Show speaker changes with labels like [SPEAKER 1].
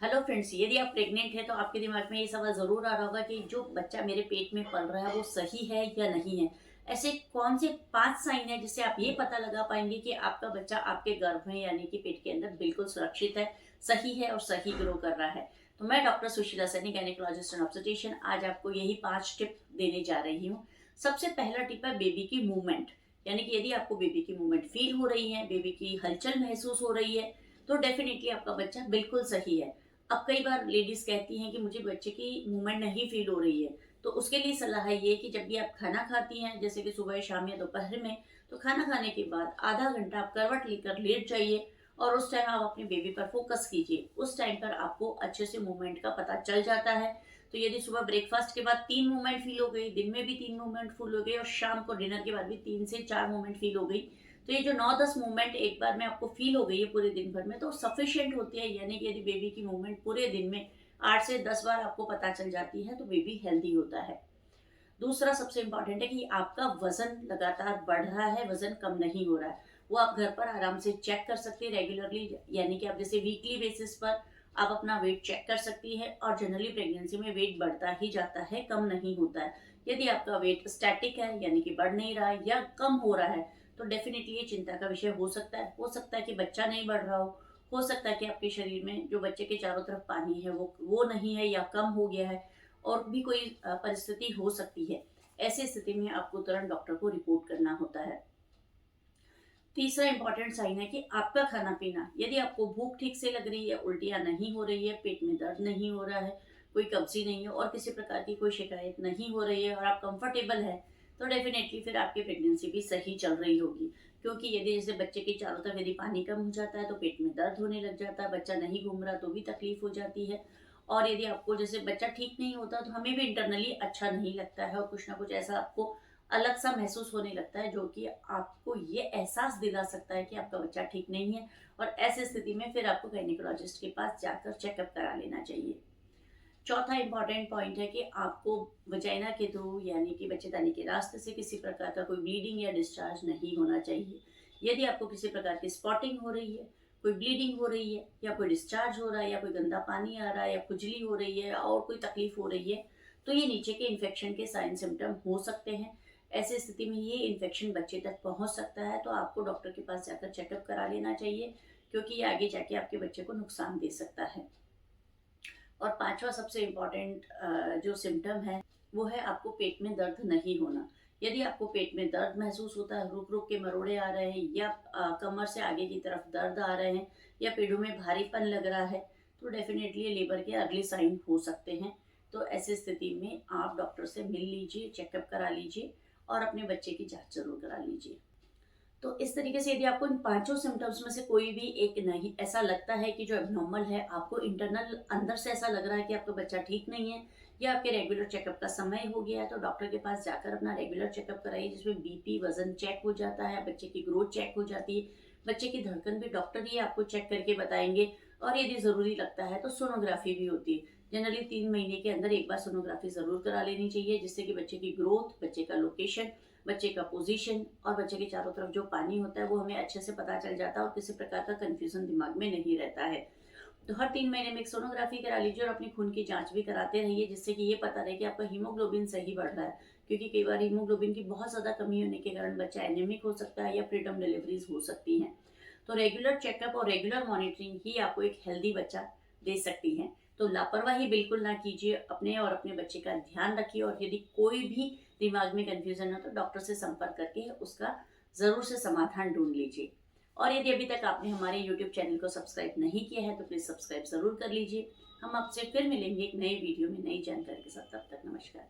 [SPEAKER 1] Hello friends, यदि आप pregnant हैं तो आपके दिमाग में ये सवाल ज़रूर आ रहा होगा कि जो बच्चा मेरे पेट में पल रहा है वो सही है या नहीं है। ऐसे कौन से 5 साइन है जिससे आप ये पता लगा पाएंगे कि आपका बच्चा आपके गर्भ में यानी कि पेट के अंदर बिल्कुल सुरक्षित है, सही है और सही ग्रो कर रहा है। तो मैं doctor Sushila Saini, gynaecologist and obstetrician, आज आपको यही 5 टिप देने जा रही हूँ। सबसे पहला टिप है बेबी की मूवमेंट। यानी कि यदि आपको बेबी की मूवमेंट फील हो रही है, बेबी की हलचल महसूस हो रही है, तो डेफिनेटली आपका बच्चा बिल्कुल सही है। अब कई बार लेडीज कहती हैं कि मुझे बच्चे की मूवमेंट नहीं फील हो रही है, तो उसके लिए सलाह है ये कि जब भी आप खाना खाती हैं, जैसे कि सुबह, शाम या दोपहर में, तो खाना खाने के बाद आधा घंटा आप करवट लेकर लेट जाइए और उस टाइम आप अपने बेबी पर फोकस कीजिए। उस टाइम पर आपको अच्छे से मूवमेंट का पता चल जाता है। तो यदि सुबह ब्रेकफास्ट के बाद 3 मूवमेंट फील हो गई, दिन में भी 3 मूवमेंट फील हो गई और शाम को डिनर के बाद भी 3 से 4 मूवमेंट फील हो गई, तो ये जो 9-10 मूवमेंट एक बार में आपको फील हो गई है पूरे दिन भर में, तो सफिशिएंट होती है। यानी कि यदि बेबी की मूवमेंट पूरे दिन में 8 से 10 बार आपको पता चल जाती है, तो बेबी हेल्दी होता है। दूसरा सबसे इंपॉर्टेंट है कि आपका वजन लगातार बढ़ रहा है, वजन कम नहीं हो रहा है। वो आप घर पर आराम से चेक कर सकते हैं रेगुलरली। यानी कि आप जैसे वीकली बेसिस पर आप अपना वेट चेक कर सकती है, और जनरली प्रेगनेंसी में वेट बढ़ता ही जाता है, कम नहीं होता है। यदि आपका वेट स्टैटिक है यानी कि बढ़ नहीं रहा है या कम हो रहा है, तो डेफिनेटली ये चिंता का विषय हो सकता है। हो सकता है कि बच्चा नहीं बढ़ रहा हो सकता है कि आपके शरीर में जो बच्चे के चारों तरफ पानी है वो नहीं है या कम हो गया है, और भी कोई परिस्थिति हो सकती है। ऐसी स्थिति में आपको तुरंत डॉक्टर को रिपोर्ट करना होता है। तीसरा इंपॉर्टेंट साइन है कि आपका खाना पीना, यदि आपको भूख ठीक से लग रही है, उल्टियां नहीं हो रही है, पेट में दर्द नहीं हो रहा है, कोई कब्जी नहीं है और किसी प्रकार की कोई शिकायत नहीं हो रही है और आप कंफर्टेबल है, तो डेफिनेटली फिर आपकी प्रेगनेंसी भी सही चल रही होगी। क्योंकि यदि जैसे बच्चे के चारों तरफ यदि पानी कम हो जाता है तो पेट में दर्द होने लग जाता है, बच्चा नहीं घूम रहा तो भी तकलीफ हो जाती है। और यदि आपको जैसे बच्चा ठीक नहीं होता तो हमें भी इंटरनली अच्छा नहीं लगता है, और कुछ ना कुछ ऐसा आपको अलग सा महसूस होने लगता है, जो कि आपको ये एहसास दिला सकता है कि आपका बच्चा ठीक नहीं है। और ऐसी स्थिति में फिर आपको गायनेकोलॉजिस्ट के पास जाकर चेकअप करा लेना चाहिए। चौथा इंपॉर्टेंट पॉइंट है कि आपको वजाइना के थ्रू यानी कि बच्चेदानी के रास्ते से किसी प्रकार का कोई ब्लीडिंग या डिस्चार्ज नहीं होना चाहिए। यदि आपको किसी प्रकार की स्पॉटिंग हो रही है, कोई ब्लीडिंग हो रही है या कोई डिस्चार्ज हो रहा है या कोई गंदा पानी आ रहा है या खुजली हो रही है और कोई तकलीफ हो रही है, तो ये नीचे के इन्फेक्शन के साइन सिम्टम हो सकते हैं। ऐसी स्थिति में ये इन्फेक्शन बच्चे तक पहुंच सकता है, तो आपको डॉक्टर के पास जाकर चेकअप करा लेना चाहिए, क्योंकि ये आगे जाके आपके बच्चे को नुकसान दे सकता है। और पांचवा सबसे इम्पोर्टेंट जो सिम्टम है, वो है आपको पेट में दर्द नहीं होना। यदि आपको पेट में दर्द महसूस होता है, रुक रुक के मरोड़े आ रहे हैं, या कमर से आगे की तरफ दर्द आ रहे हैं, या पेड़ों में भारीपन लग रहा है, तो डेफिनेटली लेबर के अर्ली साइन हो सकते हैं। तो ऐसी स्थिति में आप डॉक्टर से मिल लीजिए, चेकअप करा लीजिए और अपने बच्चे की जांच जरूर करा लीजिए। तो इस तरीके से यदि आपको इन पांचों सिम्टम्स में से कोई भी एक नहीं ऐसा लगता है कि जो एबनॉर्मल है, आपको इंटरनल अंदर से ऐसा लग रहा है कि आपका बच्चा ठीक नहीं है, या आपके रेगुलर चेकअप का समय हो गया है, तो डॉक्टर के पास जाकर अपना रेगुलर चेकअप कराइए, जिसमें बीपी, वजन चेक हो जाता है, बच्चे की ग्रोथ चेक हो जाती है, बच्चे की धड़कन भी डॉक्टर ही आपको चेक करके बताएंगे। और यदि जरूरी लगता है तो सोनोग्राफी भी होती है। जनरली 3 महीने के अंदर एक बार सोनोग्राफी जरूर करा लेनी चाहिए, जिससे कि बच्चे की ग्रोथ, बच्चे का लोकेशन, बच्चे का पोजीशन और बच्चे के चारों तरफ जो पानी होता है वो हमें अच्छे से पता चल जाता है और किसी प्रकार का कंफ्यूजन दिमाग में नहीं रहता है। तो हर 3 महीने में एक सोनोग्राफी करा लीजिए और अपनी खून की जांच भी कराते रहिए, जिससे कि ये पता रहे कि आपका हीमोग्लोबिन सही बढ़ रहा है। क्योंकि कई बार हीमोग्लोबिन की बहुत ज्यादा कमी होने के कारण बच्चा एनीमिक हो सकता है या प्रीटर्म डिलीवरीज हो सकती हैं। तो रेगुलर चेकअप और रेगुलर मॉनिटरिंग ही आपको एक हेल्दी बच्चा दे सकती है। तो लापरवाही बिल्कुल ना कीजिए, अपने और अपने बच्चे का ध्यान रखिए, और यदि कोई भी दिमाग में कंफ्यूजन हो तो डॉक्टर से संपर्क करके उसका जरूर से समाधान ढूंढ लीजिए। और यदि अभी तक आपने हमारे YouTube चैनल को सब्सक्राइब नहीं किया है तो प्लीज सब्सक्राइब जरूर कर लीजिए। हम आपसे फिर मिलेंगे एक नए वीडियो में नई जानकारी के साथ। तब तक नमस्कार।